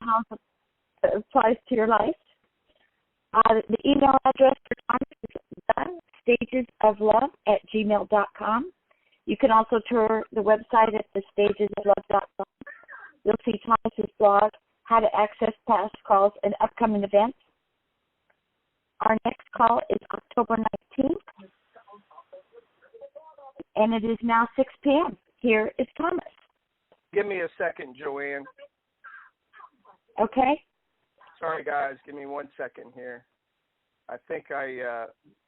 how it applies to your life. The email address for Thomas is done, stagesoflove@gmail.com. You can also tour the website at thestagesoflove.com. You'll see Thomas's blog, how to access past calls and upcoming events. Our next call is October 19th, and it is now 6 p.m. Here is Thomas. Give me a second, Joanne. Okay. Sorry, guys. Give me 1 second here. I think I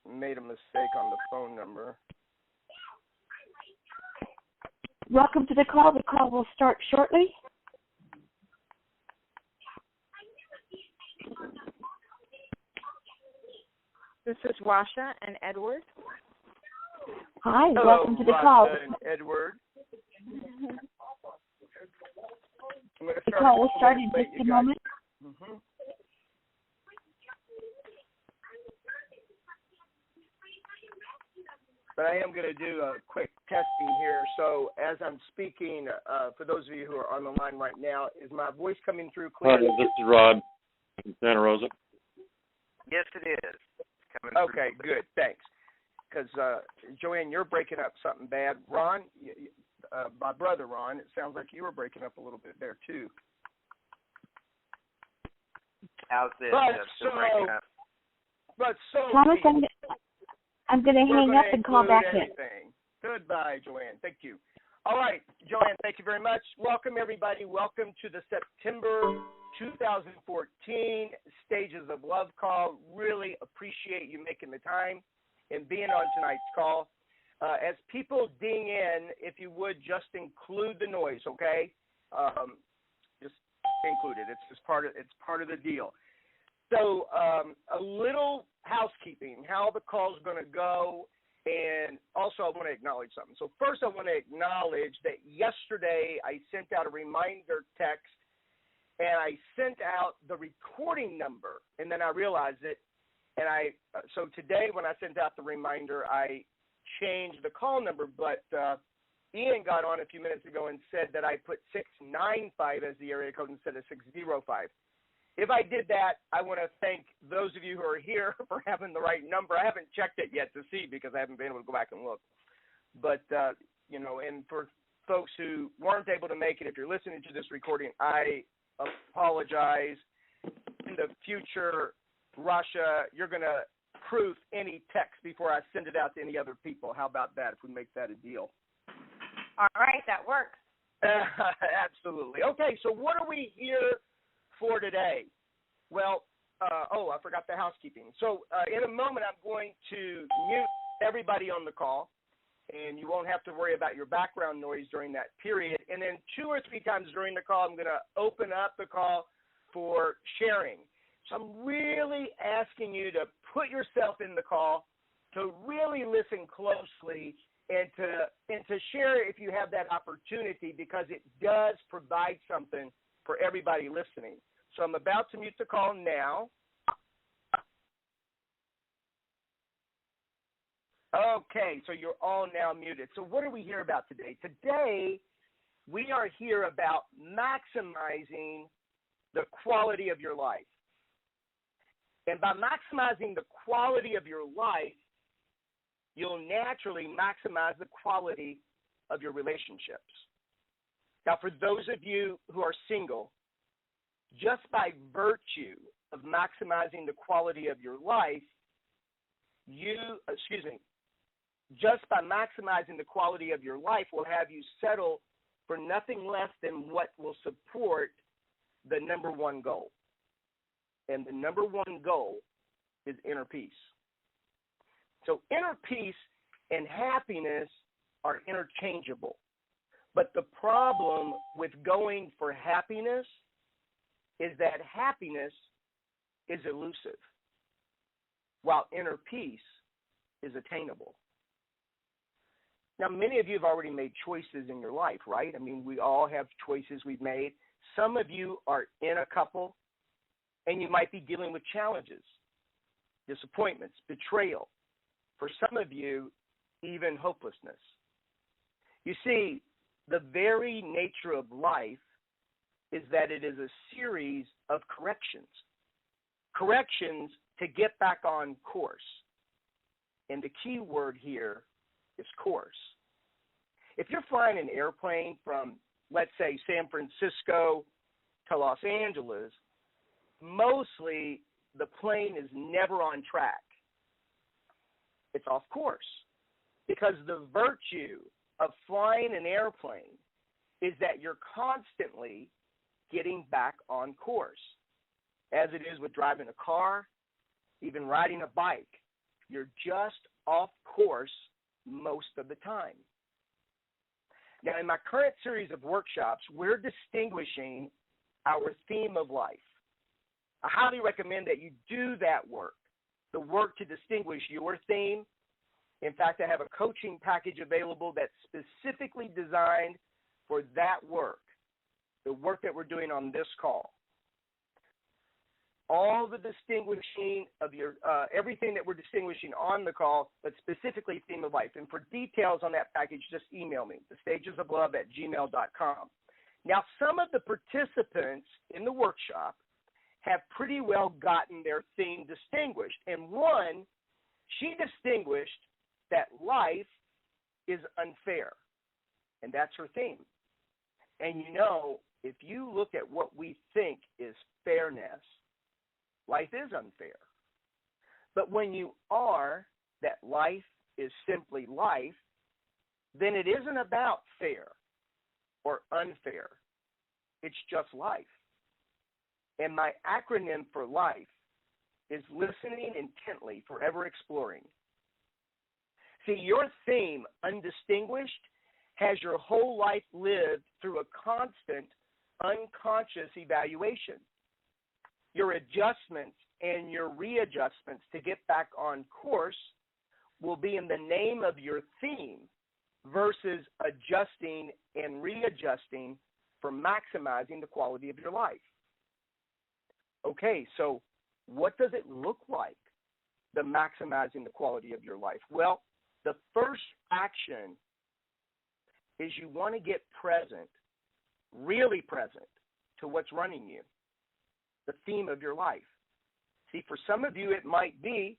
made a mistake on the phone number. Welcome to the call. The call will start shortly. This is Washa and Edward. Hi, Hello, welcome to the Rhonda call. and Edward. The call will start in just a moment. Mm-hmm. But I am going to do a quick testing here. So as I'm speaking, for those of you who are on the line right now, is my voice coming through Hi, clearly? this is Rod from Santa Rosa. Yes, it is. Coming Okay, good. Thanks. Because, Joanne, you're breaking up something bad. Ron, my brother Ron, it sounds like you were breaking up a little bit there, too. How's this? But Still breaking up. Thomas, I'm going to hang up and call back in. everything. Goodbye, Joanne. Thank you. All right, Joanne, thank you very much. Welcome, everybody. Welcome to the September 2014 Stages of Love call. Really appreciate you making the time and being on tonight's call. As people ding in, if you would, just include the noise, okay? Just include it. It's part of the deal. So a little housekeeping, how the call is going to go, and also I want to acknowledge something. So first I want to acknowledge that yesterday I sent out a reminder text, and I sent out the recording number, and then I realized it. And so today when I sent out the reminder, I changed the call number, but Ian got on a few minutes ago and said that I put 695 as the area code instead of 605. If I did that, I want to thank those of you who are here for having the right number. I haven't checked it yet to see because I haven't been able to go back and look. But, and for folks who weren't able to make it, if you're listening to this recording, I apologize. In the future, Rasha, you're going to proof any text before I send it out to any other people. How about that, if we make that a deal? All right, that works. Absolutely. Okay, so what are we here for today? Well, I forgot the housekeeping. So in a moment, I'm going to mute everybody on the call, and you won't have to worry about your background noise during that period. And then 2 or 3 times during the call, I'm going to open up the call for sharing. So I'm really asking you to put yourself in the call, to really listen closely, and to share if you have that opportunity, because it does provide something for everybody listening. So I'm about to mute the call now. Okay, so you're all now muted. So what are we here about today? Today, we are here about maximizing the quality of your life. And by maximizing the quality of your life, you'll naturally maximize the quality of your relationships. Now, for those of you who are single, just by virtue of maximizing the quality of your life, just by maximizing the quality of your life will have you settle for nothing less than what will support the number one goal. And the number one goal is inner peace. So inner peace and happiness are interchangeable. But the problem with going for happiness is that happiness is elusive, while inner peace is attainable. Now, many of you have already made choices in your life, right? I mean, we all have choices we've made. Some of you are in a couple, and you might be dealing with challenges, disappointments, betrayal. For some of you, even hopelessness. You see, the very nature of life is that it is a series of corrections. Corrections to get back on course. And the key word here is course. If you're flying an airplane from, let's say, San Francisco to Los Angeles, mostly the plane is never on track. It's off course. Because the virtue of flying an airplane is that you're constantly getting back on course. As it is with driving a car, even riding a bike, you're just off course most of the time. Now, in my current series of workshops, we're distinguishing our theme of life. I highly recommend that you do that work, the work to distinguish your theme. In fact, I have a coaching package available that's specifically designed for that work, the work that we're doing on this call. All the distinguishing of your, everything that we're distinguishing on the call, but specifically theme of life. And for details on that package, just email me, thestagesoflove@gmail.com. Now, some of the participants in the workshop have pretty well gotten their theme distinguished. And one, she distinguished that life is unfair. And that's her theme. And you know, if you look at what we think is fairness, life is unfair. But when you are that life is simply life, then it isn't about fair or unfair. It's just life. And my acronym for life is listening intently, forever exploring. See, your theme, undistinguished, has your whole life lived through a constant unconscious evaluation. Your adjustments and your readjustments to get back on course will be in the name of your theme versus adjusting and readjusting for maximizing the quality of your life. Okay, so what does it look like, the maximizing the quality of your life? Well, the first action is you want to get present, really present, to what's running you, the theme of your life. See, for some of you, it might be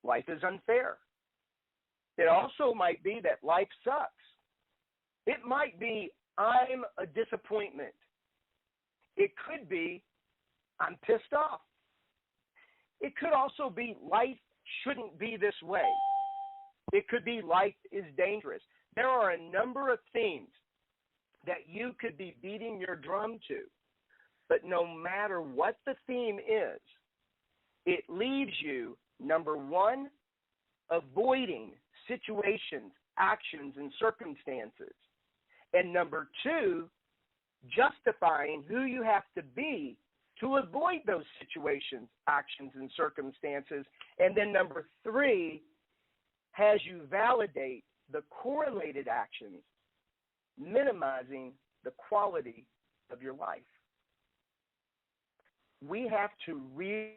life is unfair. It also might be that life sucks. It might be I'm a disappointment. It could be I'm pissed off. It could also be life shouldn't be this way. It could be life is dangerous. There are a number of themes that you could be beating your drum to. But no matter what the theme is, it leaves you, number one, avoiding situations, actions, and circumstances. And number two, justifying who you have to be to avoid those situations, actions, and circumstances. And then number three, has you validate the correlated actions, minimizing the quality of your life. We have to really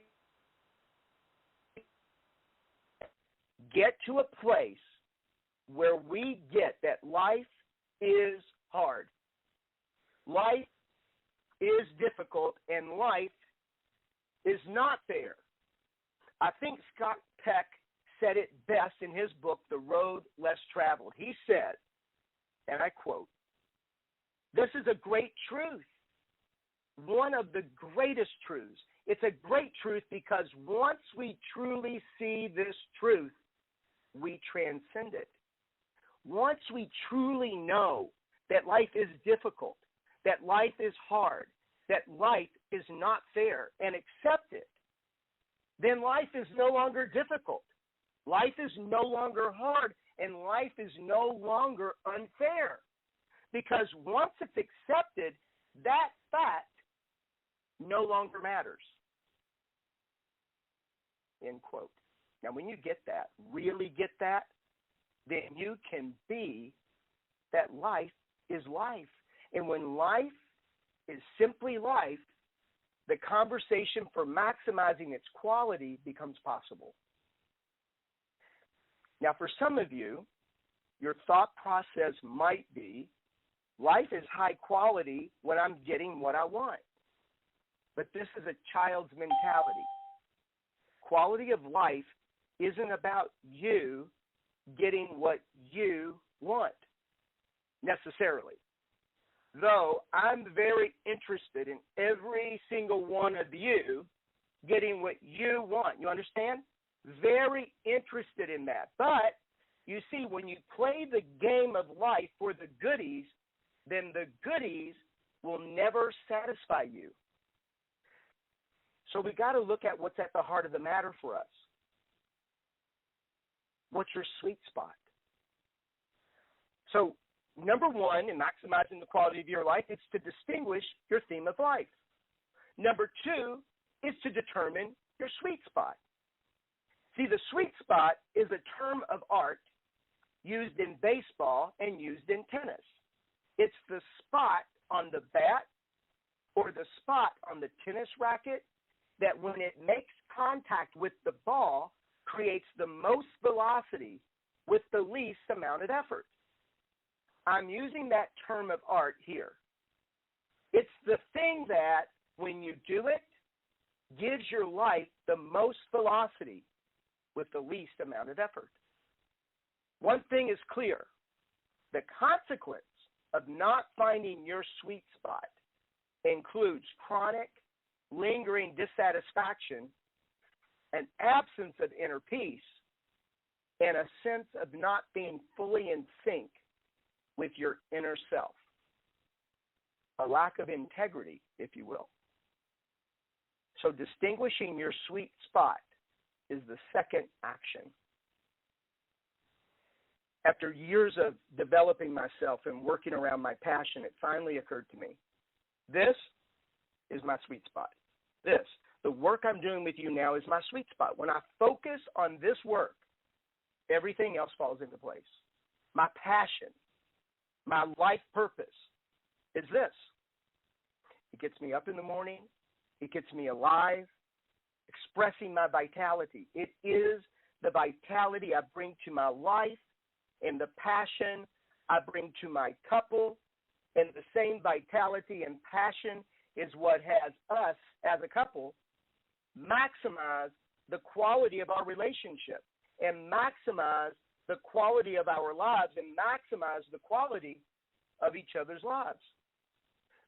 get to a place where we get that life is hard. Life is difficult, and life is not fair. I think Scott Peck said it best in his book, The Road Less Traveled. He said, and I quote, "This is a great truth, one of the greatest truths. It's a great truth because once we truly see this truth, we transcend it. Once we truly know that life is difficult, that life is hard, that life is not fair, and accept it, then life is no longer difficult. Life is no longer hard, and life is no longer unfair. Because once it's accepted, that fact no longer matters." End quote. Now, when you get that, really get that, then you can be that life is life. And when life is simply life, the conversation for maximizing its quality becomes possible. Now, for some of you, your thought process might be, Life is high quality when I'm getting what I want. But this is a child's mentality. Quality of life isn't about you getting what you want necessarily. Though I'm very interested in every single one of you getting what you want. You understand? Very interested in that. But you see, when you play the game of life for the goodies, then the goodies will never satisfy you. So we got to look at what's at the heart of the matter for us. What's your sweet spot? So number one, in maximizing the quality of your life, is to distinguish your theme of life. Number two is to determine your sweet spot. See, the sweet spot is a term of art used in baseball and used in tennis. It's the spot on the bat or the spot on the tennis racket that when it makes contact with the ball creates the most velocity with the least amount of effort. I'm using that term of art here. It's the thing that, when you do it, gives your life the most velocity with the least amount of effort. One thing is clear. The consequence of not finding your sweet spot includes chronic, lingering dissatisfaction, an absence of inner peace, and a sense of not being fully in sync with your inner self. A lack of integrity, if you will. So distinguishing your sweet spot is the second action. After years of developing myself and working around my passion, it finally occurred to me. This is my sweet spot. This, the work I'm doing with you now, is my sweet spot. When I focus on this work, everything else falls into place. My passion, my life purpose is this. It gets me up in the morning. It gets me alive, expressing my vitality. It is the vitality I bring to my life and the passion I bring to my couple, and the same vitality and passion is what has us as a couple maximize the quality of our relationship and maximize the quality of our lives and maximize the quality of each other's lives.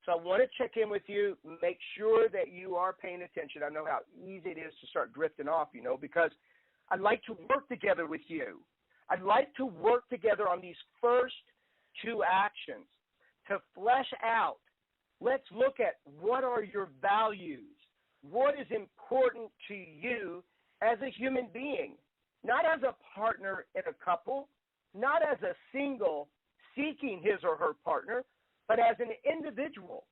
So I want to check in with you, make sure that you are paying attention. I know how easy it is to start drifting off, because I'd like to work together with you. I'd like to work together on these first two actions to flesh out. Let's look at what are your values. What is important to you as a human being, not as a partner in a couple, not as a single seeking his or her partner, but as an individual,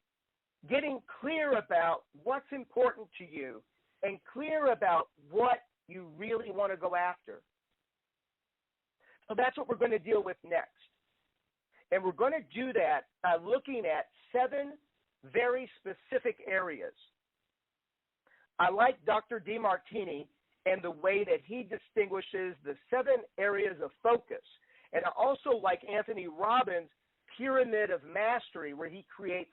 getting clear about what's important to you and clear about what you really want to go after. So that's what we're going to deal with next. And we're going to do that by looking at 7 very specific areas. I like Dr. DeMartini and the way that he distinguishes the 7 areas of focus. And I also like Anthony Robbins' Pyramid of Mastery, where he creates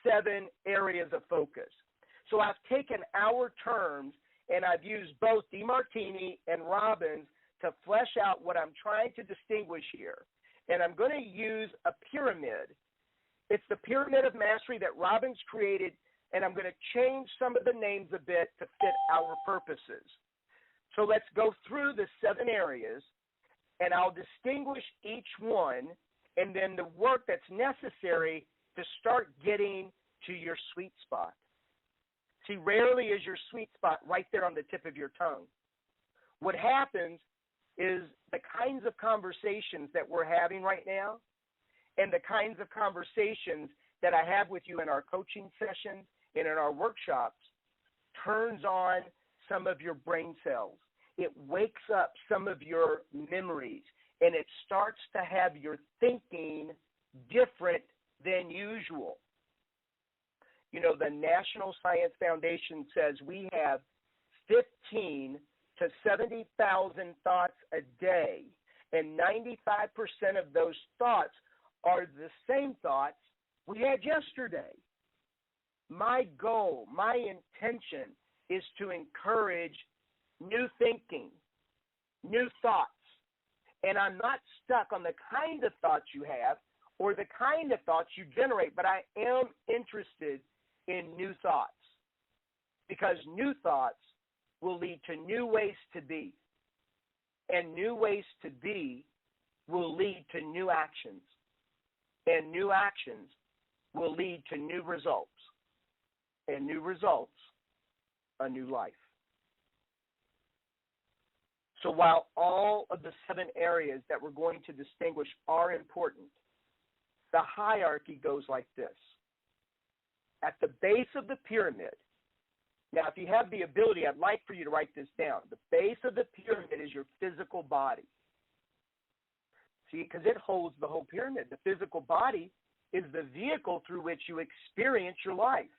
7 areas of focus. So I've taken our terms and I've used both DeMartini and Robbins to flesh out what I'm trying to distinguish here. And I'm going to use a pyramid. It's the Pyramid of Mastery that Robbins created, and I'm going to change some of the names a bit to fit our purposes. So let's go through the 7 areas, and I'll distinguish each one, and then the work that's necessary to start getting to your sweet spot. See, rarely is your sweet spot right there on the tip of your tongue. What happens is the kinds of conversations that we're having right now and the kinds of conversations that I have with you in our coaching sessions and in our workshops turns on some of your brain cells. It wakes up some of your memories, and it starts to have your thinking different than usual. The National Science Foundation says we have 15 to 70,000 thoughts a day, and 95% of those thoughts are the same thoughts we had yesterday. My goal, my intention is to encourage new thinking, new thoughts. And I'm not stuck on the kind of thoughts you have or the kind of thoughts you generate, but I am interested in new thoughts, because new thoughts will lead to new ways to be, and new ways to be will lead to new actions, and new actions will lead to new results, and new results, a new life. So while all of the 7 areas that we're going to distinguish are important, the hierarchy goes like this. At the base of the pyramid, now if you have the ability, I'd like for you to write this down. The base of the pyramid is your physical body. See, because it holds the whole pyramid. The physical body is the vehicle through which you experience your life.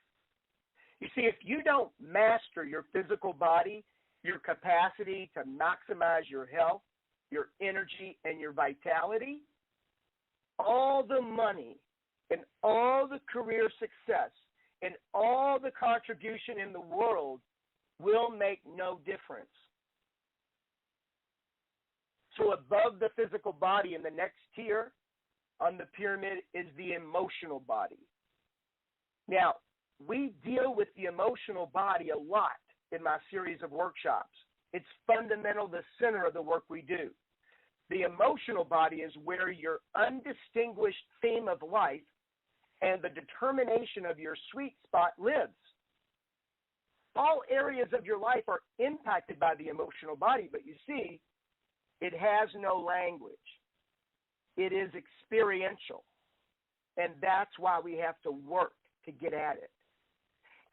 You see, if you don't master your physical body, your capacity to maximize your health, your energy, and your vitality, all the money and all the career success and all the contribution in the world will make no difference. So above the physical body in the next tier on the pyramid is the emotional body. Now, we deal with the emotional body a lot in my series of workshops. It's fundamental, the center of the work we do. The emotional body is where your undistinguished theme of life and the determination of your sweet spot lives. All areas of your life are impacted by the emotional body, but you see, it has no language. It is experiential. And that's why we have to work to get at it.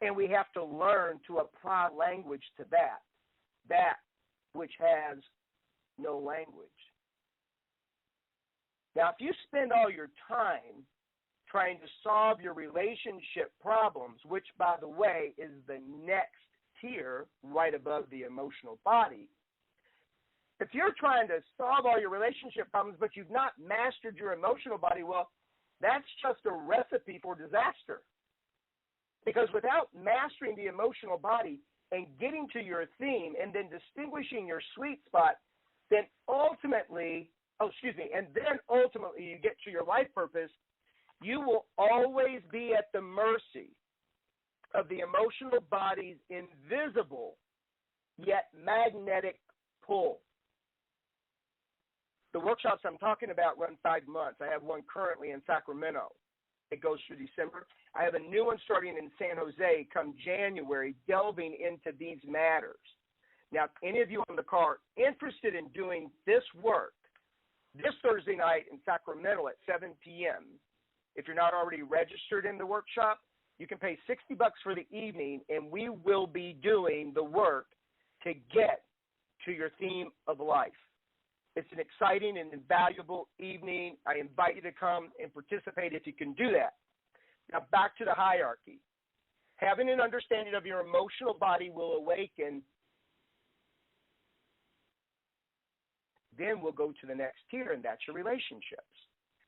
And we have to learn to apply language to that which has no language. Now, if you spend all your time trying to solve your relationship problems, which, by the way, is the next tier right above the emotional body, if you're trying to solve all your relationship problems, but you've not mastered your emotional body, well, that's just a recipe for disaster. Because without mastering the emotional body and getting to your theme and then distinguishing your sweet spot, then ultimately you get to your life purpose, you will always be at the mercy of the emotional body's invisible yet magnetic pull. The workshops I'm talking about run 5 months. I have one currently in Sacramento. It goes through December. I have a new one starting in San Jose come January, delving into these matters. Now, if any of you on the call are interested in doing this work, this Thursday night in Sacramento at 7 p.m., if you're not already registered in the workshop, you can pay $60 for the evening, and we will be doing the work to get to your theme of life. It's an exciting and invaluable evening. I invite you to come and participate if you can do that. Now, back to the hierarchy. Having an understanding of your emotional body will awaken. Then we'll go to the next tier, and that's your relationships.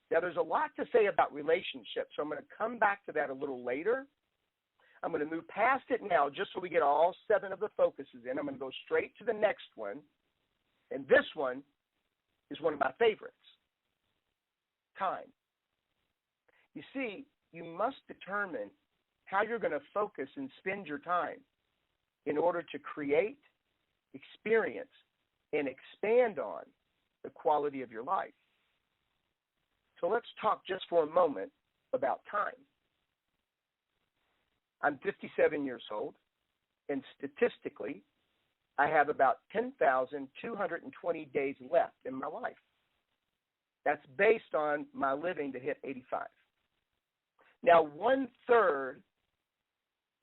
Now, there's a lot to say about relationships, so I'm going to come back to that a little later. I'm going to move past it now just so we get all 7 of the focuses in. I'm going to go straight to the next one, and this one is one of my favorites, time. You see, you must determine how you're going to focus and spend your time in order to create, experience, and expand on the quality of your life. So let's talk just for a moment about time. I'm 57 years old, and statistically, I have about 10,220 days left in my life. That's based on my living to hit 85. Now, 1/3,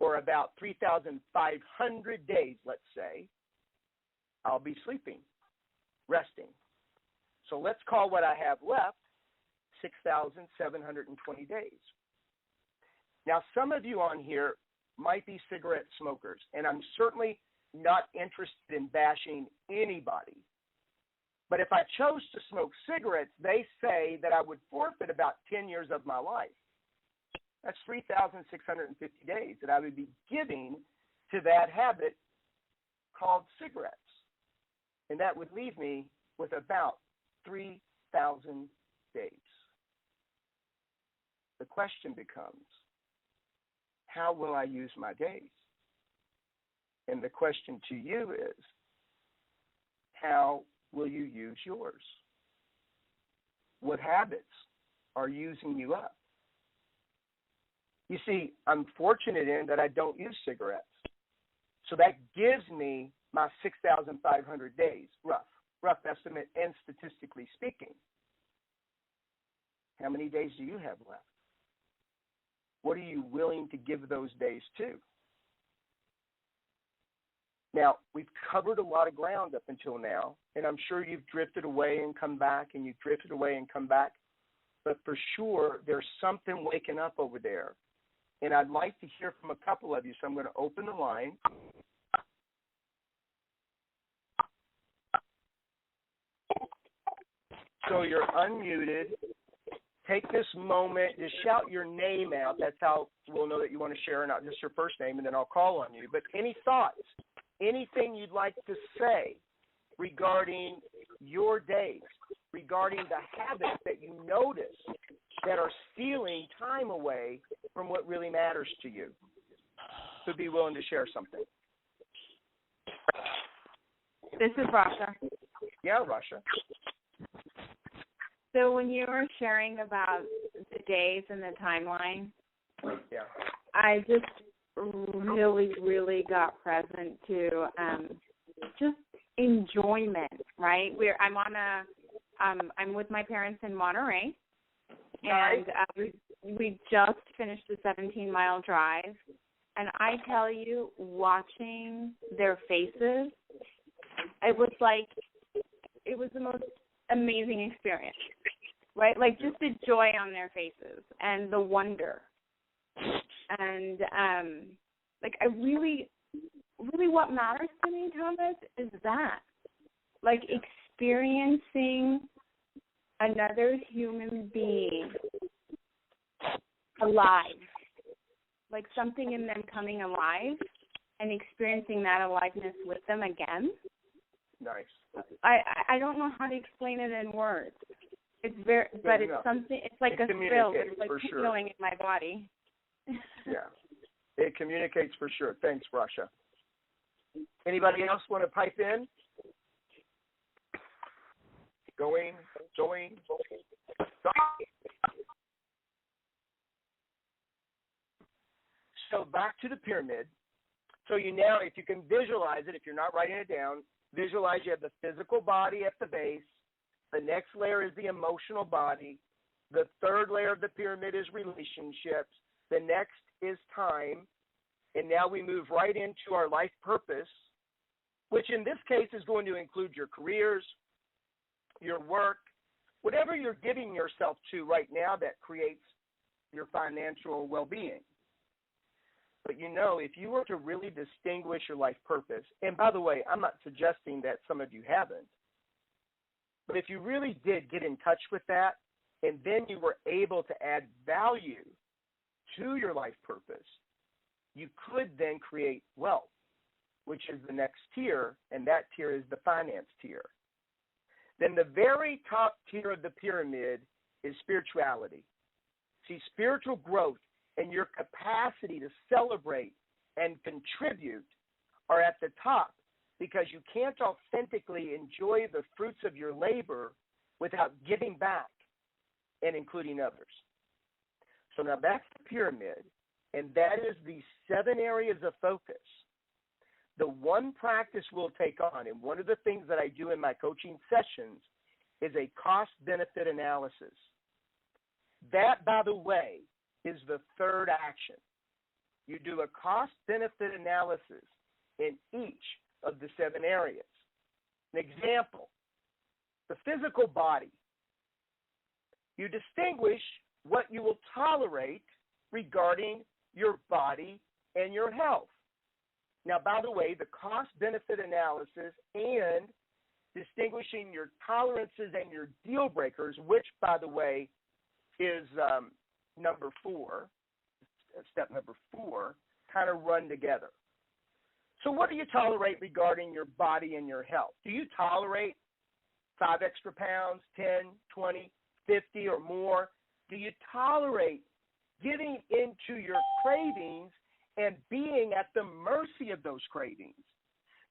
or about 3,500 days, let's say, I'll be sleeping, resting. So let's call what I have left 6,720 days. Now, some of you on here might be cigarette smokers, and I'm certainly not interested in bashing anybody But if I chose to smoke cigarettes, they say that I would forfeit about 10 years of my life. That's 3,650 days that I would be giving to that habit called cigarettes. And that would leave me with about 3,000 days. The question becomes, how will I use my days? And the question to you is, how will you use yours? What habits are using you up? You see, I'm fortunate in that I don't use cigarettes. So that gives me my 6,500 days, rough estimate, and statistically speaking. How many days do you have left? What are you willing to give those days to? Now, we've covered a lot of ground up until now, and I'm sure you've drifted away and come back, and you've drifted away and come back. But for sure, there's something waking up over there. And I'd like to hear from a couple of you, so I'm going to open the line. So you're unmuted. Take this moment, just shout your name out. That's how we'll know that you want to share, not just your first name, and then I'll call on you. But any thoughts, anything you'd like to say regarding your days, regarding the habits that you notice that are stealing time away from what really matters to you, to be willing to share something. This is Rasha. Yeah, Rasha. So when you were sharing about the days and the timeline, Yeah. I just really, really got present to just enjoyment, right? I'm with my parents in Monterey, and we just finished the 17-mile drive, and I tell you, watching their faces, it was the most amazing experience, right? Like just the joy on their faces and the wonder. And I really what matters to me, Thomas, is that, like, experiencing another human being alive, like something in them coming alive and experiencing that aliveness with them again. Nice. I don't know how to explain it in words. It's but it's something. It's like a thrill. It's like a feeling in my body. Yeah, it communicates for sure. Thanks, Rasha. Anybody else want to pipe in? Going. So back to the pyramid. So if you can visualize it, if you're not writing it down, visualize you have the physical body at the base. The next layer is the emotional body. The third layer of the pyramid is relationships. The next is time. And now we move right into our life purpose, which in this case is going to include your careers, your work, whatever you're giving yourself to right now that creates your financial well-being. But if you were to really distinguish your life purpose, and by the way, I'm not suggesting that some of you haven't, but if you really did get in touch with that, and then you were able to add value to your life purpose, you could then create wealth, which is the next tier, and that tier is the finance tier. Then the very top tier of the pyramid is spirituality. See, spiritual growth and your capacity to celebrate and contribute are at the top, because you can't authentically enjoy the fruits of your labor without giving back and including others. So now that's the pyramid, and that is the 7 areas of focus. The one practice we'll take on, and one of the things that I do in my coaching sessions, is a cost-benefit analysis. That, by the way, is the third action. You do a cost-benefit analysis in each of the 7 areas. An example, the physical body. You distinguish what you will tolerate regarding your body and your health. Now, by the way, the cost-benefit analysis and distinguishing your tolerances and your deal breakers, which, by the way, is number 4, step number 4, kind of run together. So what do you tolerate regarding your body and your health? Do you tolerate 5 extra pounds, 10, 20, 50 or more? Do you tolerate getting into your cravings and being at the mercy of those cravings?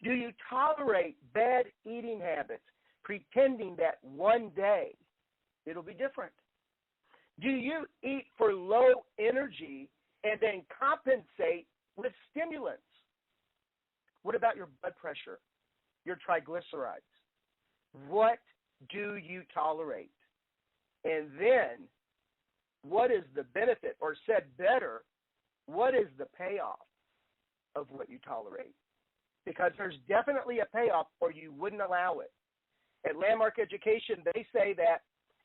Do you tolerate bad eating habits, pretending that one day it'll be different? Do you eat for low energy and then compensate with stimulants? What about your blood pressure, your triglycerides? What do you tolerate? And then, what is the benefit, or said better, what is the payoff of what you tolerate? Because there's definitely a payoff or you wouldn't allow it. At Landmark Education, they say that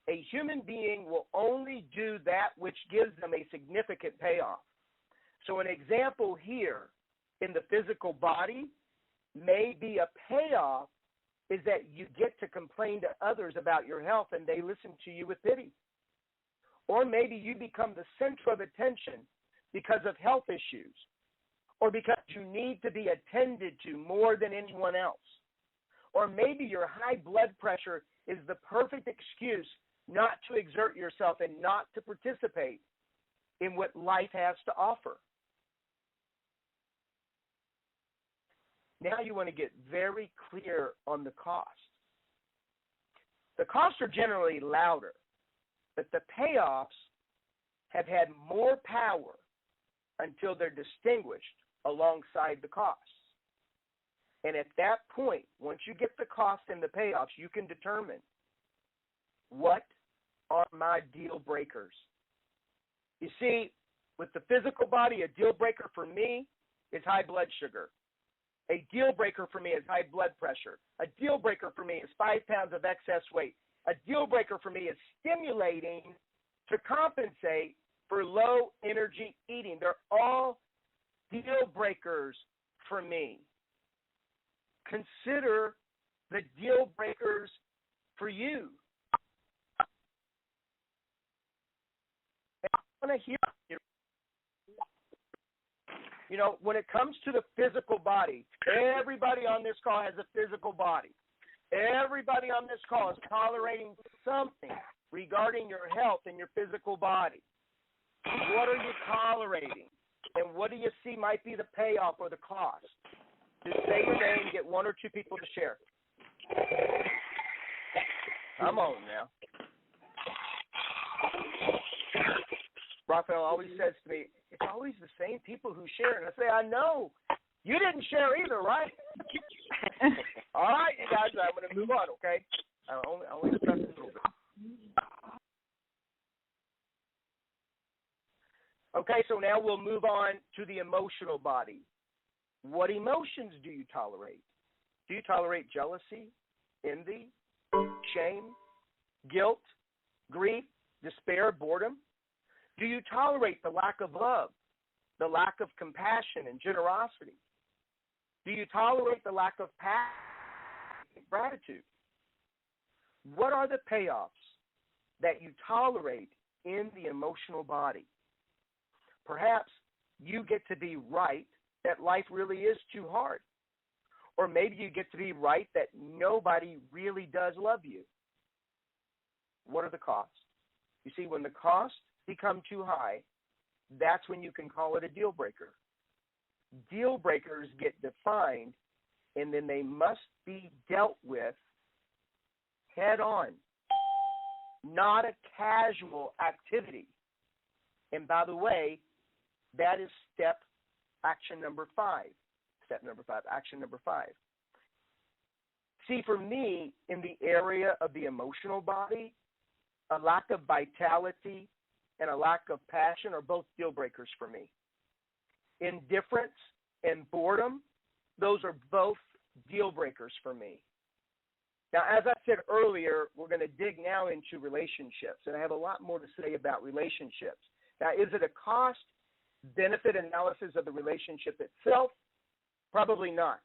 a human being will only do that which gives them a significant payoff. So an example here in the physical body may be a payoff is that you get to complain to others about your health and they listen to you with pity. Or maybe you become the center of attention because of health issues, or because you need to be attended to more than anyone else. Or maybe your high blood pressure is the perfect excuse not to exert yourself and not to participate in what life has to offer. Now you want to get very clear on the cost. The costs are generally louder, but the payoffs have had more power until they're distinguished alongside the costs. And at that point, once you get the costs and the payoffs, you can determine what are my deal breakers. You see, with the physical body, a deal breaker for me is high blood sugar. A deal breaker for me is high blood pressure. A deal breaker for me is 5 pounds of excess weight. A deal breaker for me is stimulating to compensate for low energy eating. They're all deal breakers for me. Consider the deal breakers for you. I want to hear you. You know, when it comes to the physical body, everybody on this call has a physical body. Everybody on this call is tolerating something regarding your health and your physical body. What are you tolerating? And what do you see might be the payoff or the cost? Just say your name, get 1 or 2 people to share. I'm on now. Raphael always says to me, it's always the same people who share. And I say, I know. You didn't share either, right? All right, you guys, I'm going to move on, okay? I only press a little bit. Okay, so now we'll move on to the emotional body. What emotions do you tolerate? Do you tolerate jealousy, envy, shame, guilt, grief, despair, boredom? Do you tolerate the lack of love, the lack of compassion and generosity? Do you tolerate the lack of passion and gratitude? What are the payoffs that you tolerate in the emotional body? Perhaps you get to be right that life really is too hard. Or maybe you get to be right that nobody really does love you. What are the costs? You see, when the costs become too high, that's when you can call it a deal breaker. Deal breakers get defined, and then they must be dealt with head on, not a casual activity. And by the way, that is action number 5. Step number 5, action number 5. See, for me, in the area of the emotional body, a lack of vitality and a lack of passion are both deal breakers for me. Indifference and boredom, those are both deal breakers for me. Now, as I said earlier, we're going to dig now into relationships, and I have a lot more to say about relationships. Now, is it a cost-benefit analysis of the relationship itself? Probably not.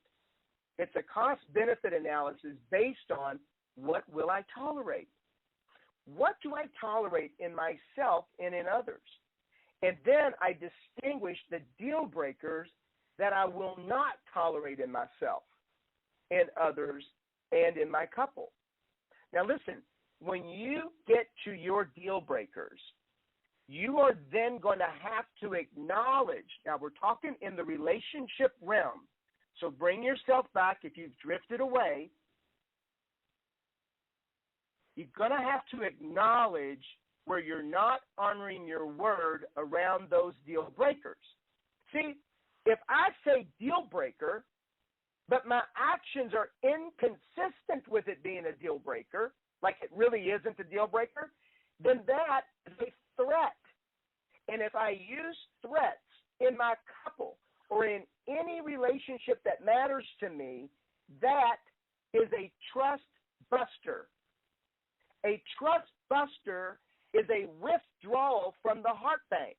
It's a cost-benefit analysis based on what will I tolerate? What do I tolerate in myself and in others? And then I distinguish the deal breakers that I will not tolerate in myself, in others, and in my couple. Now listen, when you get to your deal breakers, you are then going to have to acknowledge, now we're talking in the relationship realm, so bring yourself back if you've drifted away. You're going to have to acknowledge where you're not honoring your word around those deal breakers. See, if I say deal breaker, but my actions are inconsistent with it being a deal breaker, like it really isn't a deal breaker, then that is a threat. And if I use threats in my couple or in any relationship that matters to me, that is a trust buster. A trust buster is a withdrawal from the heart bank.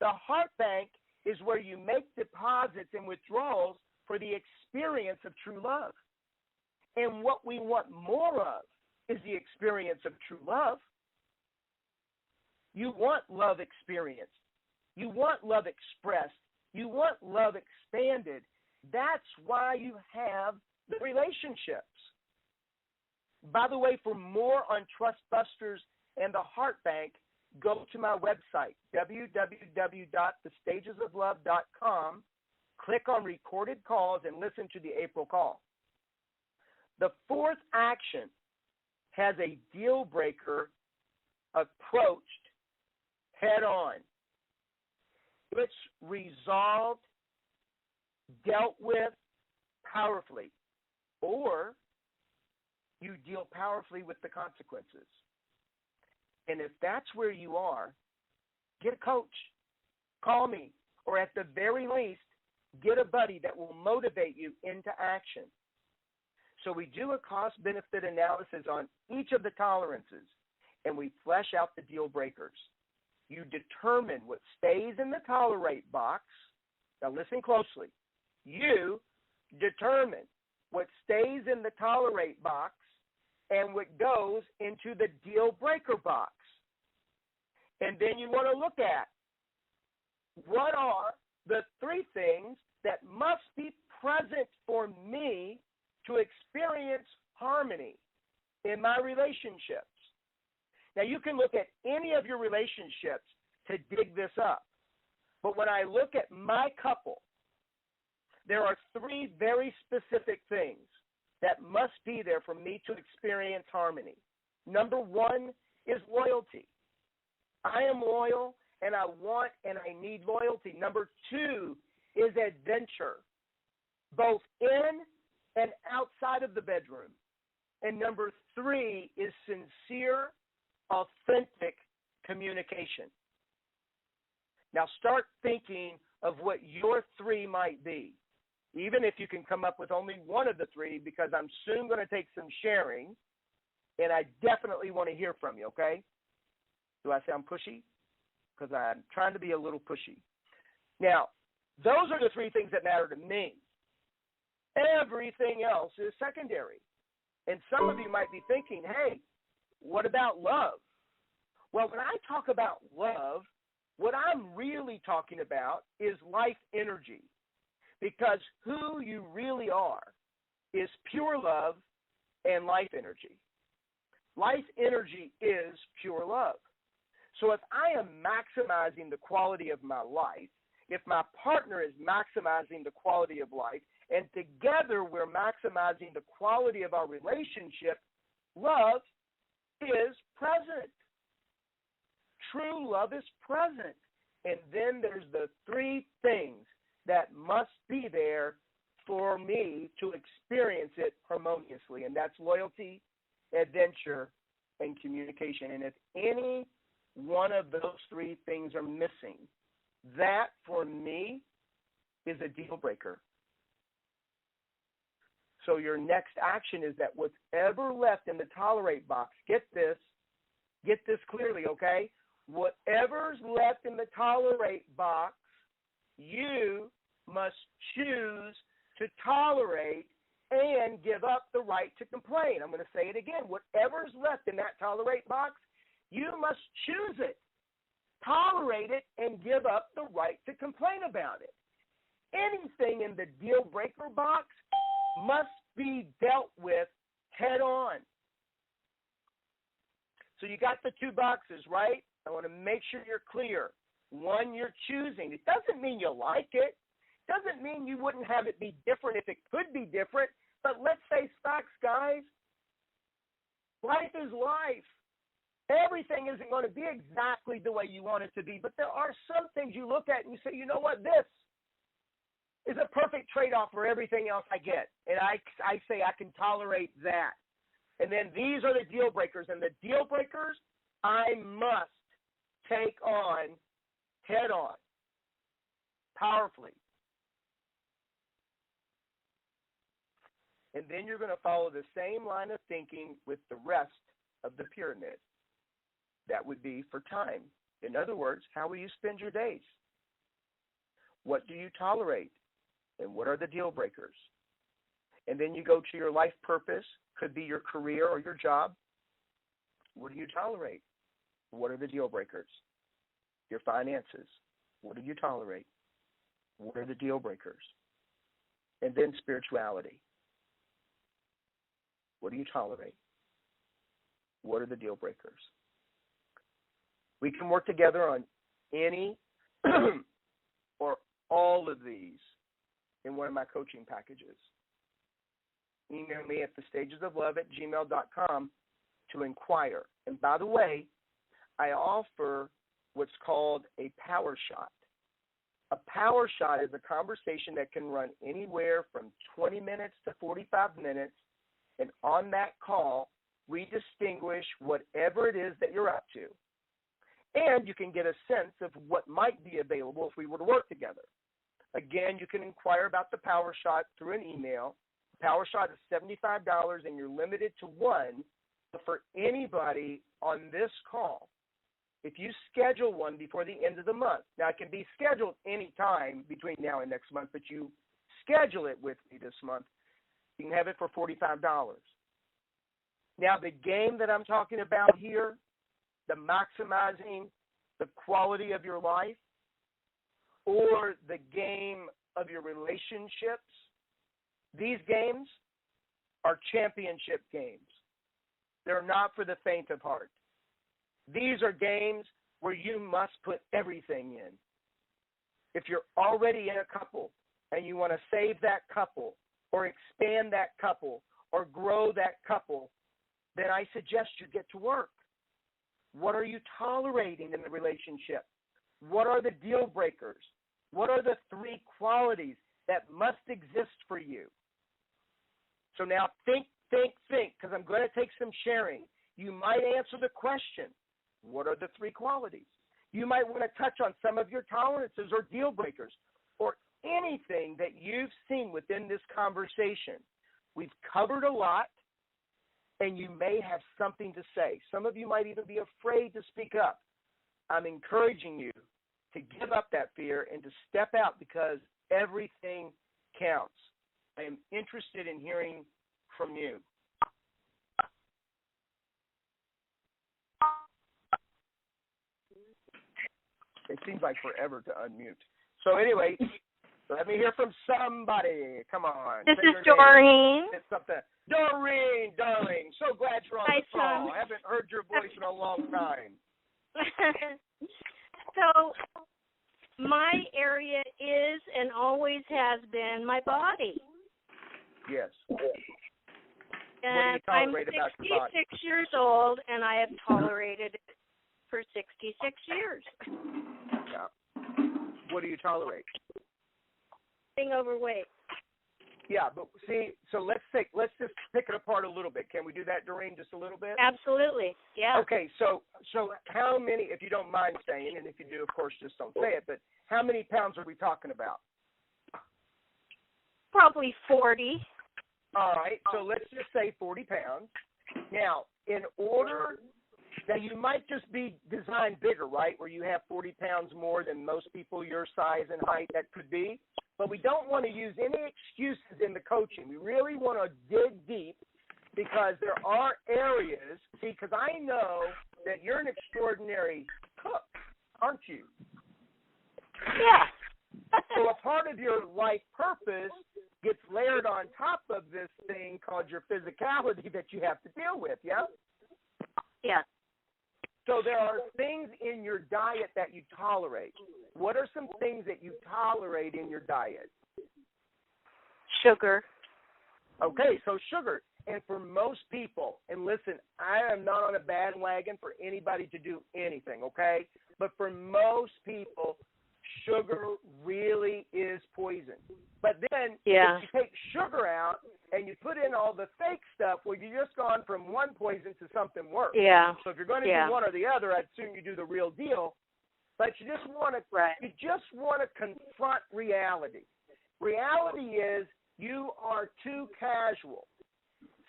The heart bank is where you make deposits and withdrawals for the experience of true love. And what we want more of is the experience of true love. You want love experienced. You want love expressed. You want love expanded. That's why you have the relationships. By the way, for more on Trust Busters and the Heart Bank, go to my website, www.thestagesoflove.com. Click on recorded calls and listen to the April call. The fourth action has a deal breaker approached head on. It's resolved, dealt with powerfully, or you deal powerfully with the consequences. And if that's where you are, get a coach, call me, or at the very least, get a buddy that will motivate you into action. So we do a cost-benefit analysis on each of the tolerances, and we flesh out the deal breakers. You determine what stays in the tolerate box. Now listen closely. You determine what stays in the tolerate box and what goes into the deal breaker box. And then you want to look at what are the three things that must be present for me to experience harmony in my relationships. Now, you can look at any of your relationships to dig this up. But when I look at my couple, there are three very specific things that must be there for me to experience harmony. Number one is loyalty. I am loyal, and I want and I need loyalty. Number two is adventure, both in and outside of the bedroom. And number three is sincere, authentic communication. Now start thinking of what your three might be, even if you can come up with only one of the three, because I'm soon going to take some sharing, and I definitely want to hear from you, okay? Do I sound pushy? Because I'm trying to be a little pushy. Now, those are the three things that matter to me. Everything else is secondary. And some of you might be thinking, hey, what about love? Well, when I talk about love, what I'm really talking about is life energy. Because who you really are is pure love and life energy. Life energy is pure love. So if I am maximizing the quality of my life, if my partner is maximizing the quality of life, and together we're maximizing the quality of our relationship, love is present. True love is present. And then there's the three things that must be there for me to experience it harmoniously, and that's loyalty, adventure, and communication. And if any one of those three things are missing, that for me is a deal breaker. So your next action is that whatever left in the tolerate box, get this clearly, okay? Whatever's left in the tolerate box, you must choose to tolerate and give up the right to complain. I'm going to say it again. Whatever's left in that tolerate box, you must choose it, tolerate it, and give up the right to complain about it. Anything in the deal breaker box must be dealt with head on. So you got the two boxes, right? I want to make sure you're clear. One you're choosing. It doesn't mean you like it. Doesn't mean you wouldn't have it be different if it could be different. But let's face facts, guys. Life is life. Everything isn't going to be exactly the way you want it to be. But there are some things you look at and you say, you know what, this is a perfect trade-off for everything else I get. And I say I can tolerate that. And then these are the deal breakers. And the deal breakers I must take on head on, powerfully. And then you're going to follow the same line of thinking with the rest of the pyramid. That would be for time. In other words, how will you spend your days? What do you tolerate? And what are the deal breakers? And then you go to your life purpose, could be your career or your job. What do you tolerate? What are the deal breakers? Your finances. What do you tolerate? What are the deal breakers? And then spirituality. What do you tolerate? What are the deal breakers? We can work together on any or all of these in one of my coaching packages. Email me at thestagesoflove@gmail.com to inquire. And by the way, I offer what's called a power shot. A power shot is a conversation that can run anywhere from 20 minutes to 45 minutes. And on that call, we distinguish whatever it is that you're up to. And you can get a sense of what might be available if we were to work together. Again, you can inquire about the Power Shot through an email. The Power Shot is $75, and you're limited to one. But for anybody on this call, if you schedule one before the end of the month, now it can be scheduled any time between now and next month, but you schedule it with me this month, you can have it for $45. Now, the game that I'm talking about here, the maximizing the quality of your life, or the game of your relationships, these games are championship games. They're not for the faint of heart. These are games where you must put everything in. If you're already in a couple and you want to save that couple or expand that couple or grow that couple, then I suggest you get to work. What are you tolerating in the relationship? What are the deal breakers? What are the three qualities that must exist for you? So now think, because I'm going to take some sharing. You might answer the question, what are the three qualities? You might want to touch on some of your tolerances or deal breakers or anything that you've seen within this conversation. We've covered a lot, and you may have something to say. Some of you might even be afraid to speak up. I'm encouraging you to give up that fear and to step out because everything counts. I am interested in hearing from you. It seems like forever to unmute. So anyway, let me hear from somebody. Come on. This is Doreen. It's something. Doreen, darling. So glad you're on the call. I haven't heard your voice in a long time. So my area is and always has been my body. Yes. And I'm 66 years old, and I have tolerated it for 66 years. Yeah. What do you tolerate? Being overweight. Yeah, but see, so let's just pick it apart a little bit. Can we do that, Doreen, just a little bit? Absolutely, yeah. Okay, so how many, if you don't mind saying, and if you do, of course, just don't say it, but how many pounds are we talking about? Probably 40. All right, so let's just say 40 pounds. Now, in order, now you might just be designed bigger, right, where you have 40 pounds more than most people your size and height that could be. But we don't want to use any excuses in the coaching coaching. We really want to dig deep because there are areas, see, because I know that you're an extraordinary cook, aren't you? Yeah. So a part of your life purpose gets layered on top of this thing called your physicality that you have to deal with, yeah? Yeah. So there are things in your diet that you tolerate. What are some things that you tolerate in your diet? Sugar. Okay, so sugar. And for most people, and listen, I am not on a bandwagon for anybody to do anything, okay? But for most people, sugar really is poison. But then if you take sugar out and you put in all the fake stuff, well, you've just gone from one poison to something worse. Yeah. So if you're going to do one or the other, I'd assume you do the real deal. But you just want to confront reality. Reality is you are too casual.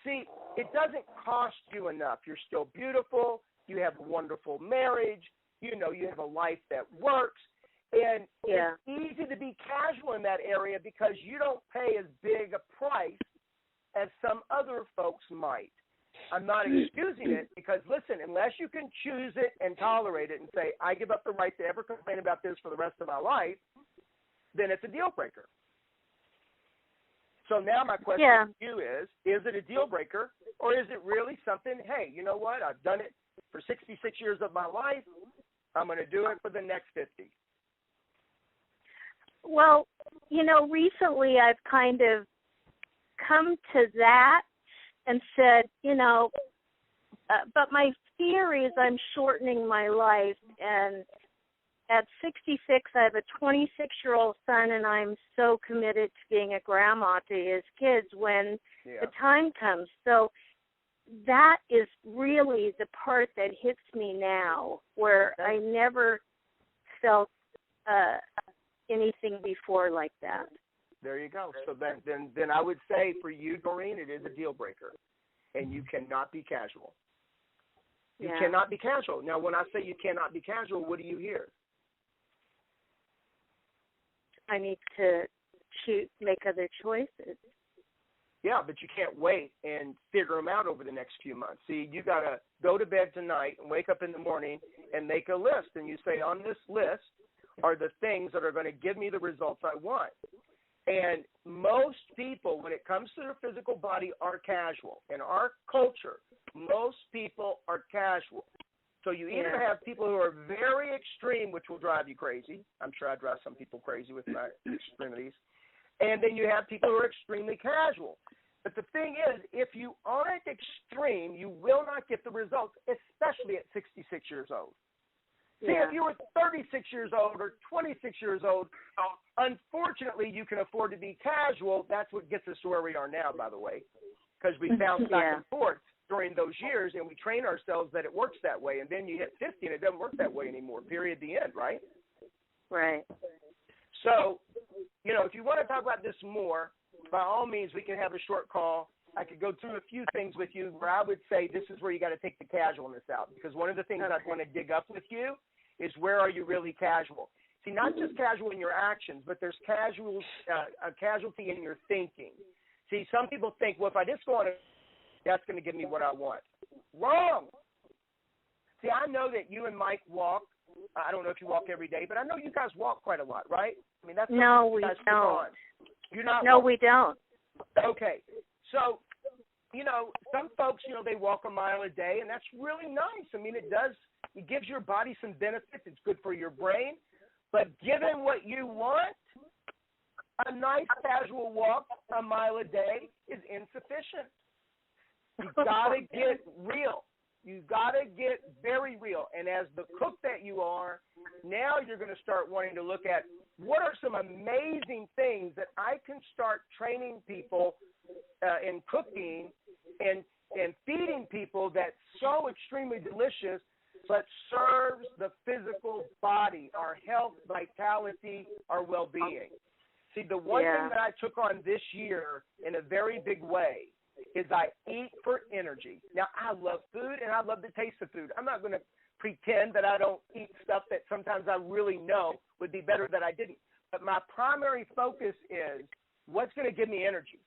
See, it doesn't cost you enough. You're still beautiful. You have a wonderful marriage. You have a life that works. And it's easy to be casual in that area because you don't pay as big a price as some other folks might. I'm not excusing it because, listen, unless you can choose it and tolerate it and say, I give up the right to ever complain about this for the rest of my life, then it's a deal breaker. So now my question to you is it a deal breaker or is it really something, hey, you know what, I've done it for 66 years of my life, I'm going to do it for the next 50? Well, recently I've kind of come to that and said, but my fear is I'm shortening my life, and at 66, I have a 26-year-old son, and I'm so committed to being a grandma to his kids when the time comes. So that is really the part that hits me now, where I never felt anything before like that. There you go. So then I would say for you, Doreen, it is a deal breaker, and you cannot be casual. You cannot be casual. Now, when I say you cannot be casual, what do you hear? I need to make other choices. Yeah, but you can't wait and figure them out over the next few months. See, you got to go to bed tonight and wake up in the morning and make a list. And you say, on this list are the things that are going to give me the results I want. And most people, when it comes to their physical body, are casual. In our culture, most people are casual. So you either have people who are very extreme, which will drive you crazy. I'm sure I drive some people crazy with my extremities. And then you have people who are extremely casual. But the thing is, if you aren't extreme, you will not get the results, especially at 66 years old. See, if you were 36 years old or 26 years old, unfortunately, you can afford to be casual. That's what gets us to where we are now, by the way, because we bounced back and forth during those years, and we train ourselves that it works that way. And then you hit 50, and it doesn't work that way anymore, period, the end, right? Right. So, if you want to talk about this more, by all means, we can have a short call. I could go through a few things with you where I would say this is where you got to take the casualness out, because one of the things I want to dig up with you is where are you really casual? See, not just casual in your actions, but there's a casualty in your thinking. See, some people think, well, if I just go on, that's going to give me what I want. Wrong. See, I know that you and Mike walk. I don't know if you walk every day, but I know you guys walk quite a lot, right? I mean, that's no, we don't. You're not. No, we don't. Okay, so some folks, they walk a mile a day, and that's really nice. I mean, it gives your body some benefits. It's good for your brain. But given what you want, a nice casual walk a mile a day is insufficient. You got to get real. You got to get very real. And as the cook that you are, now you're going to start wanting to look at what are some amazing things that I can start training people in cooking and feeding people that's so extremely delicious but serves the physical body, our health, vitality, our well-being. See, the one thing that I took on this year in a very big way is I eat for energy. Now, I love food, and I love the taste of food. I'm not going to pretend that I don't eat stuff that sometimes I really know would be better that I didn't. But my primary focus is what's going to give me energy.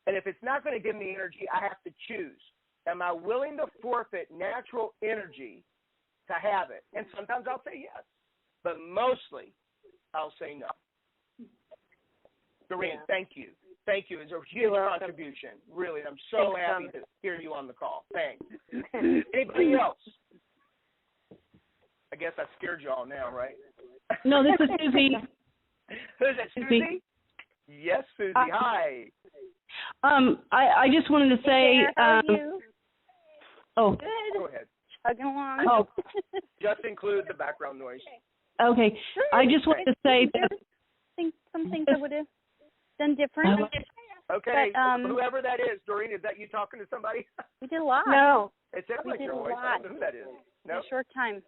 And if it's not going to give me energy, I have to choose. Am I willing to forfeit natural energy to have it? And sometimes I'll say yes, but mostly I'll say no. Doreen, thank you. Thank you. It's a huge contribution. Really, I'm so happy to hear you on the call. Thanks. Anybody else? I guess I scared you all now, right? No, this is Susie. Who's it, Susie? Yes, Susie. Hi. I just wanted to say. How are you? Oh. Good. Go ahead. Chugging along. Oh. Just include the background noise. Okay. Sure. I just wanted to say that. Some things I would have done different. Okay. But, whoever that is, Doreen, is that you talking to somebody? We did a lot. No. It sounds We like did your a voice. I lot. don't know who that is. In No. a short time.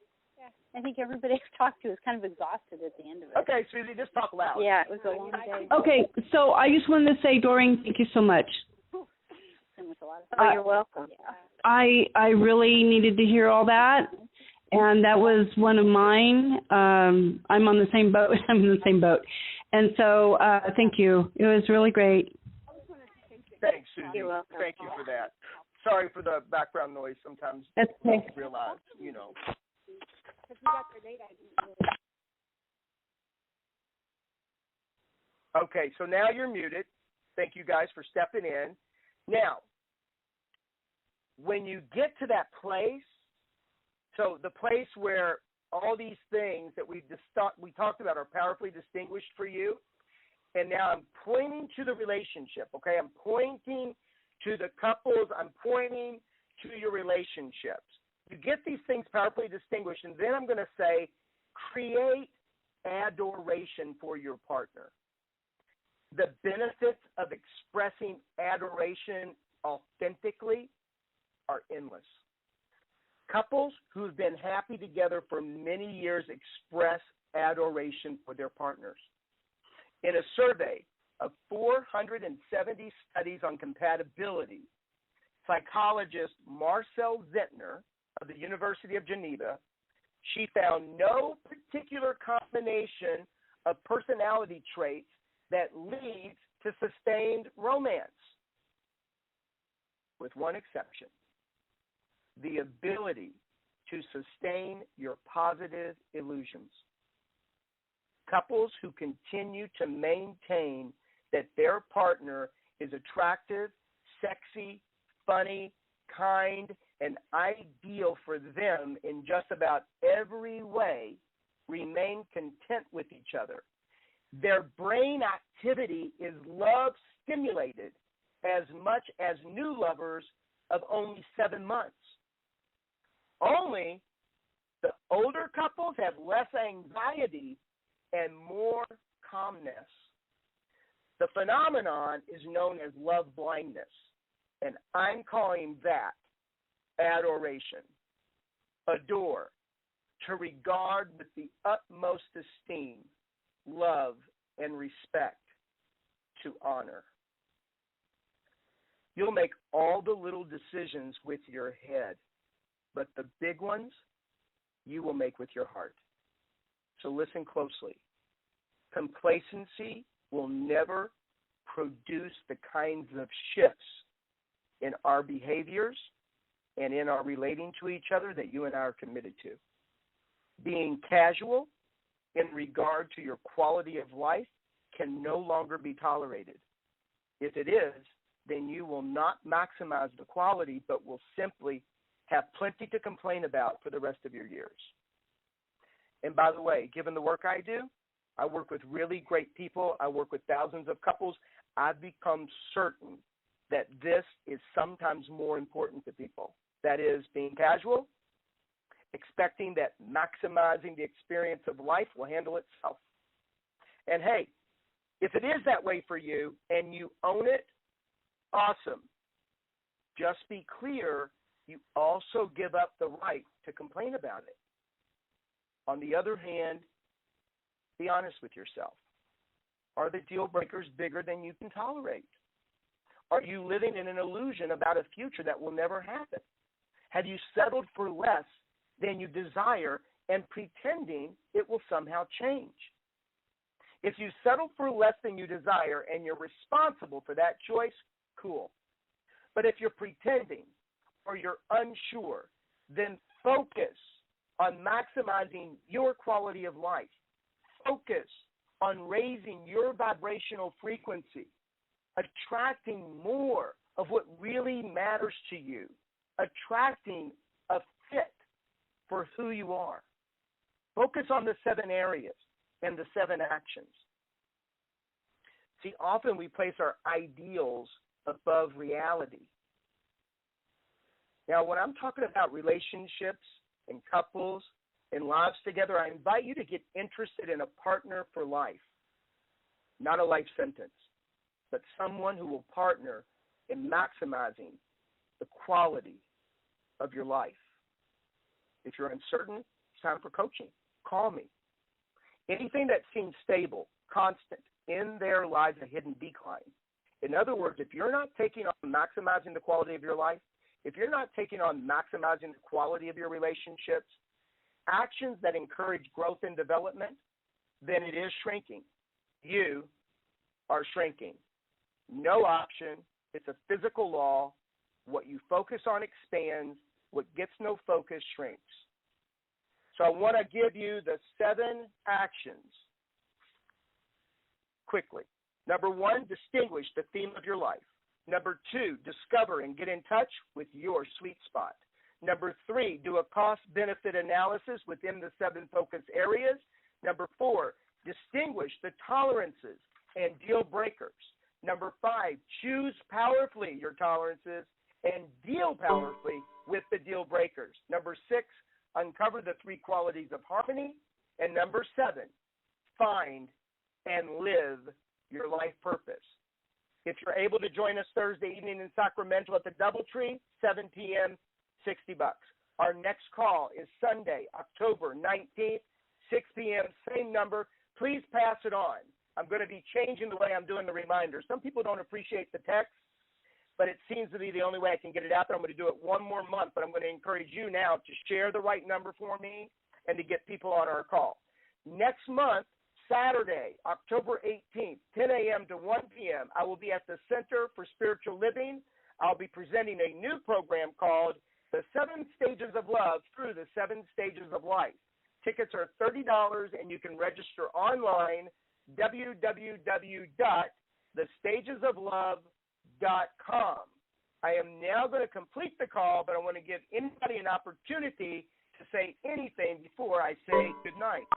I think everybody I've talked to is kind of exhausted at the end of it. Okay, Susie, just talk loud. Yeah, it was a long day. Okay, so I just wanted to say, Doreen, thank you so much. It was a lot of Oh, you're welcome. Yeah. I really needed to hear all that, and that was one of mine. I'm on the same boat. I'm in the same boat, and so thank you. It was really great. Thanks, Susie. You're welcome. Thank you for that. Sorry for the background noise. Sometimes That's I okay. don't realize, you know. Okay, so now you're muted. Thank you guys for stepping in. Now, when you get to that place, so the place where all these things that we talked about are powerfully distinguished for you, and now I'm pointing to the relationship, okay? I'm pointing to the couples. I'm pointing to your relationships. You get these things powerfully distinguished, and then I'm going to say, create adoration for your partner. The benefits of expressing adoration authentically are endless. Couples who've been happy together for many years express adoration for their partners. In a survey of 470 studies on compatibility, psychologist Marcel Zentner of the University of Geneva, she found no particular combination of personality traits that leads to sustained romance, with one exception: the ability to sustain your positive illusions. Couples who continue to maintain that their partner is attractive, sexy, funny, kind, and ideal for them in just about every way remain content with each other. Their brain activity is love stimulated as much as new lovers of only 7 months. Only the older couples have less anxiety and more calmness. The phenomenon is known as love blindness, and I'm calling that adoration. Adore, to regard with the utmost esteem, love, and respect, to honor. You'll make all the little decisions with your head, but the big ones you will make with your heart. So listen closely. Complacency will never produce the kinds of shifts in our behaviors and in our relating to each other that you and I are committed to. Being casual in regard to your quality of life can no longer be tolerated. If it is, then you will not maximize the quality, but will simply have plenty to complain about for the rest of your years. And by the way, given the work I do, I work with really great people. I work with thousands of couples. I've become certain that this is sometimes more important to people. That is, being casual, expecting that maximizing the experience of life will handle itself. And hey, if it is that way for you and you own it, awesome. Just be clear, you also give up the right to complain about it. On the other hand, be honest with yourself. Are the deal breakers bigger than you can tolerate? Are you living in an illusion about a future that will never happen? Have you settled for less than you desire and pretending it will somehow change? If you settle for less than you desire and you're responsible for that choice, cool. But if you're pretending or you're unsure, then focus on maximizing your quality of life. Focus on raising your vibrational frequency, attracting more of what really matters to you, attracting a fit for who you are. Focus on the 7 areas and the 7 actions. See, often we place our ideals above reality. Now, when I'm talking about relationships and couples and lives together, I invite you to get interested in a partner for life, not a life sentence, but someone who will partner in maximizing the quality of your life. If you're uncertain, it's time for coaching. Call me. Anything that seems stable, constant, in there lies a hidden decline. In other words, if you're not taking on maximizing the quality of your life, if you're not taking on maximizing the quality of your relationships, actions that encourage growth and development, then it is shrinking. You are shrinking. No option. It's a physical law. What you focus on expands. What gets no focus shrinks. So I want to give you the 7 actions quickly. Number 1, distinguish the theme of your life. Number 2, discover and get in touch with your sweet spot. Number 3, do a cost-benefit analysis within the 7 focus areas. Number 4, distinguish the tolerances and deal breakers. Number 5, choose powerfully your tolerances and deal powerfully with the deal breakers. Number 6, uncover the 3 qualities of harmony. And number 7, find and live your life purpose. If you're able to join us Thursday evening in Sacramento at the DoubleTree, 7 p.m., $60. Our next call is Sunday, October 19th, 6 p.m., same number. Please pass it on. I'm going to be changing the way I'm doing the reminders. Some people don't appreciate the text, but it seems to be the only way I can get it out there. I'm going to do it one more month, but I'm going to encourage you now to share the right number for me and to get people on our call. Next month, Saturday, October 18th, 10 a.m. to 1 p.m., I will be at the Center for Spiritual Living. I'll be presenting a new program called The 7 Stages of Love Through the 7 Stages of Life. Tickets are $30, and you can register online, www.thestagesoflove.com. I am now going to complete the call, but I want to give anybody an opportunity to say anything before I say good night.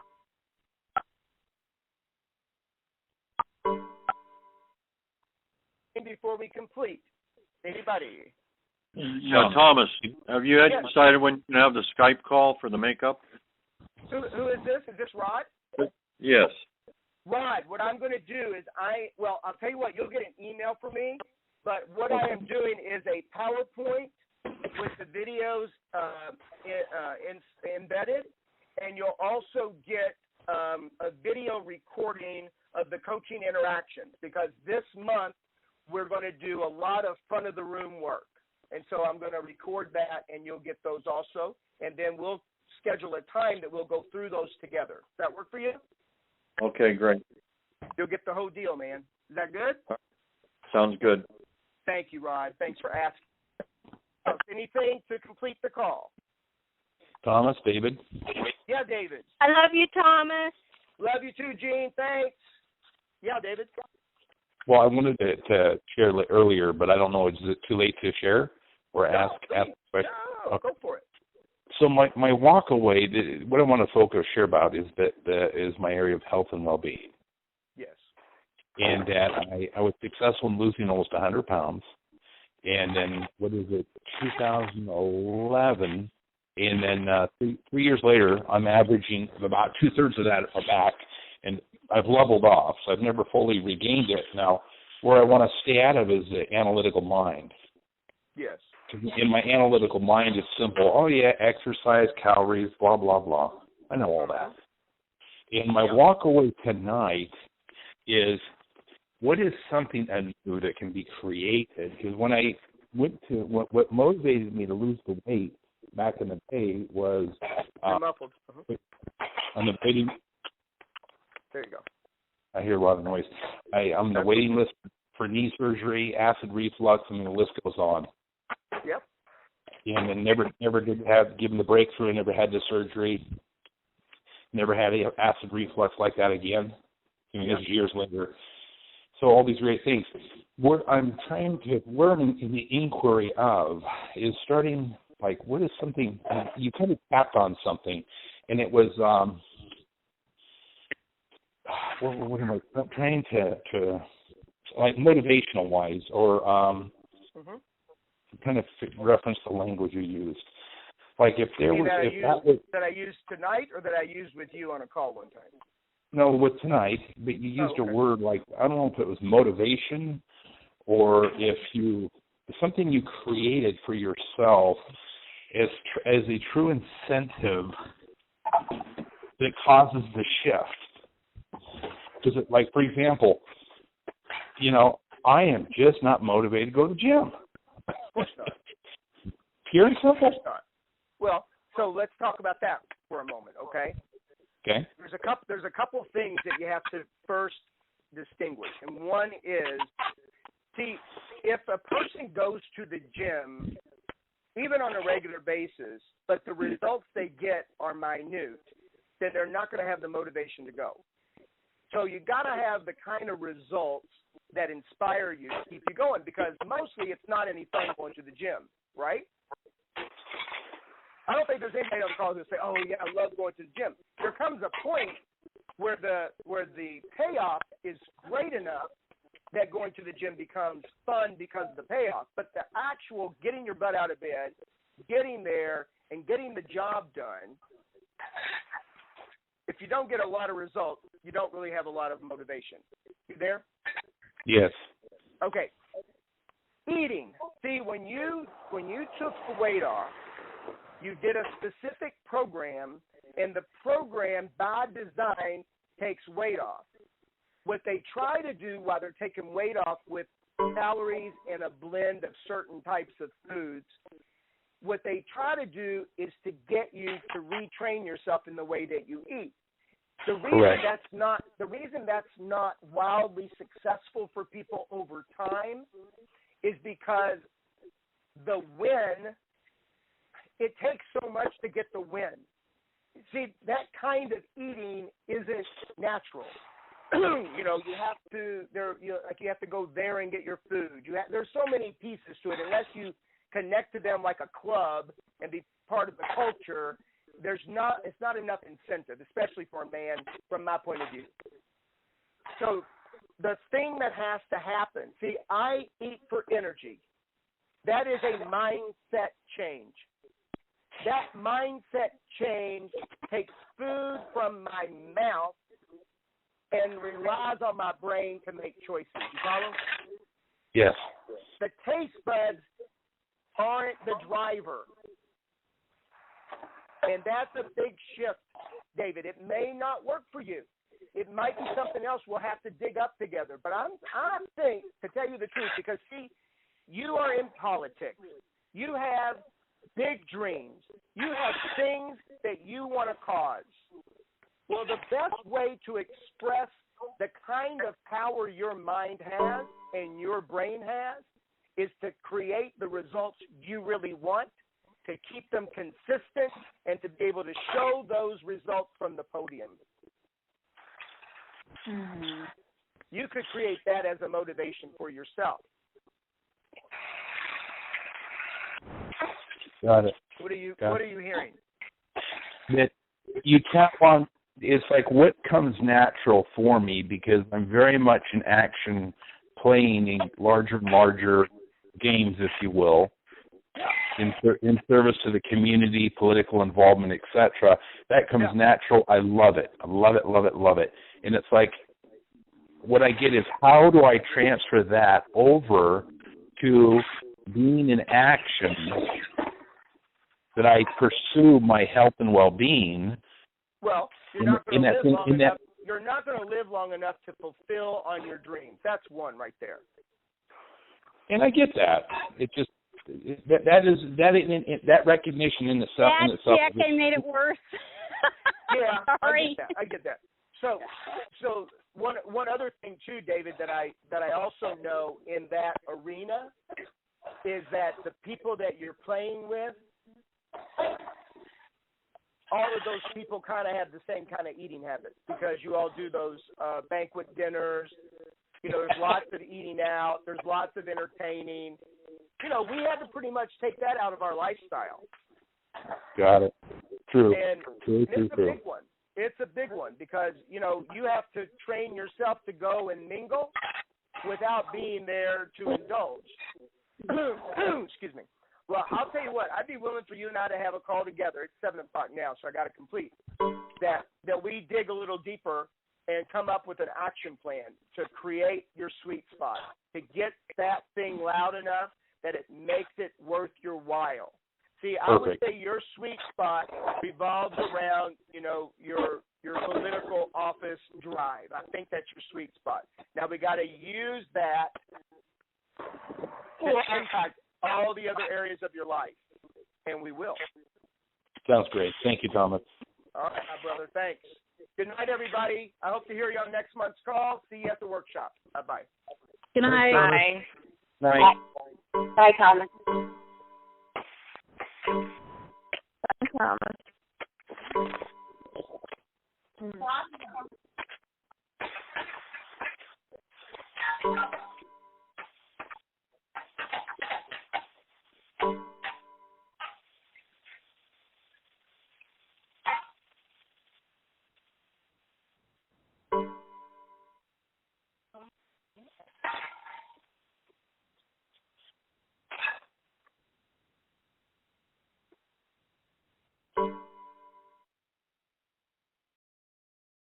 Before we complete, anybody? Thomas, have you decided when you have the Skype call for the makeup? Who is this? Is this Rod? Yes. Rod, what I'm going to do is I'll tell you what, you'll get an email from me, but what I am doing is a PowerPoint with the videos embedded, and you'll also get a video recording of the coaching interactions, because this month we're going to do a lot of front of the room work. And so I'm going to record that, and you'll get those also. And then we'll schedule a time that we'll go through those together. Does that work for you? Okay, great. You'll get the whole deal, man. Is that good? Sounds good. Thank you, Rod. Thanks for asking. Anything to complete the call? Thomas, David? Yeah, David. I love you, Thomas. Love you too, Gene. Thanks. Yeah, David. Well, I wanted to share earlier, but I don't know. Is it too late to share or ask a question? No, go for it. So my walk away, what I want to share about is is my area of health and well-being. Yes. And that I was successful in losing almost 100 pounds. And then, 2011, and then 3 years later, I'm averaging about 2/3 of that are back, and I've leveled off, so I've never fully regained it. Now, where I want to stay out of is the analytical mind. Yes. In my analytical mind, it's simple. Oh, yeah, exercise, calories, blah, blah, blah. I know all that. And my walk away tonight is, what is something new that can be created? Because when I went to, what motivated me to lose the weight back in the day was on the waiting. There you go. I hear a lot of noise. I'm on the waiting list for knee surgery, acid reflux. I mean, the list goes on. Yep. And then never did have given the breakthrough. Never had the surgery. Never had acid reflux like that again. I mean, this is years later. So all these great things. What I'm trying to learn in the inquiry of is starting, like, what is something, you kind of tapped on something, and it was, what am I trying to like, motivational-wise, or kind of reference the language you used. Like, if there was, that I used tonight, or that I used with you on a call one time? No, with tonight, but you used a word like, I don't know if it was motivation, or if something you created for yourself as a true incentive that causes the shift. Because, like, for example, you know, I am just not motivated to go to the gym. Of course not. Pure and simple. Of course not. Well, so let's talk about that for a moment, okay? Okay. There's a couple things that you have to first distinguish, and one is, see, if a person goes to the gym, even on a regular basis, but the results they get are minute, then they're not going to have the motivation to go. So you got to have the kind of results that inspire you to keep you going, because mostly it's not any fun going to the gym, right? I don't think there's anybody on the call who say, "Oh yeah, I love going to the gym." There comes a point where the payoff is great enough that going to the gym becomes fun because of the payoff. But the actual getting your butt out of bed, getting there, and getting the job done, if you don't get a lot of results, you don't really have a lot of motivation. You there? Yes. Okay. Eating. See, when you took the weight off, you did a specific program, and the program, by design, takes weight off. What they try to do while they're taking weight off with calories and a blend of certain types of foods, what they try to do is to get you to retrain yourself in the way that you eat. The reason that's not wildly successful for people over time is because the win, it takes so much to get the win. See, that kind of eating isn't natural. You know, you have to go there and get your food. There's so many pieces to it. Unless you connect to them like a club and be part of the culture, it's not enough incentive, especially for a man, from my point of view. So the thing that has to happen, see, I eat for energy. That is a mindset change. That mindset change takes food from my mouth and relies on my brain to make choices. You follow? Yes. The taste buds aren't the driver. And that's a big shift, David. It may not work for you. It might be something else we'll have to dig up together. But I think, to tell you the truth, because, see, you are in politics. You have big dreams. You have things that you want to cause. Well, the best way to express the kind of power your mind has and your brain has is to create the results you really want, to keep them consistent, and to be able to show those results from the podium. Mm-hmm. You could create that as a motivation for yourself. Got it. What are you hearing? That you tap on, it's like what comes natural for me, because I'm very much in action, playing in larger and larger games, if you will, in service to the community, political involvement, etc. That comes natural. I love it. I love it, love it, love it. And it's like, what I get is, how do I transfer that over to being in action, that I pursue my health and well-being? Well, you're not going to live long enough to fulfill on your dreams. That's one right there. And I get that. It just that recognition in itself. Jack, I made it worse. Yeah, Sorry. I get that. So one other thing too, David, that I also know in that arena is that the people that you're playing with, all of those people kind of have the same kind of eating habits because you all do those banquet dinners. You know, there's lots of eating out. There's lots of entertaining. You know, we had to pretty much take that out of our lifestyle. Got it. True. And it's a big one. It's a big one because, you know, you have to train yourself to go and mingle without being there to indulge. Excuse me. Well, I'll tell you what, I'd be willing for you and I to have a call together. It's 7 o'clock now, so I got to complete. That we dig a little deeper and come up with an action plan to create your sweet spot, to get that thing loud enough that it makes it worth your while. See, I would say your sweet spot revolves around, you know, your political office drive. I think that's your sweet spot. Now we got to use that to impact all the other areas of your life, and we will. Sounds great. Thank you, Thomas. All right, my brother. Thanks. Good night, everybody. I hope to hear you on next month's call. See you at the workshop. Bye-bye. Good night. Bye. Night. Bye, Thomas. Bye, Thomas.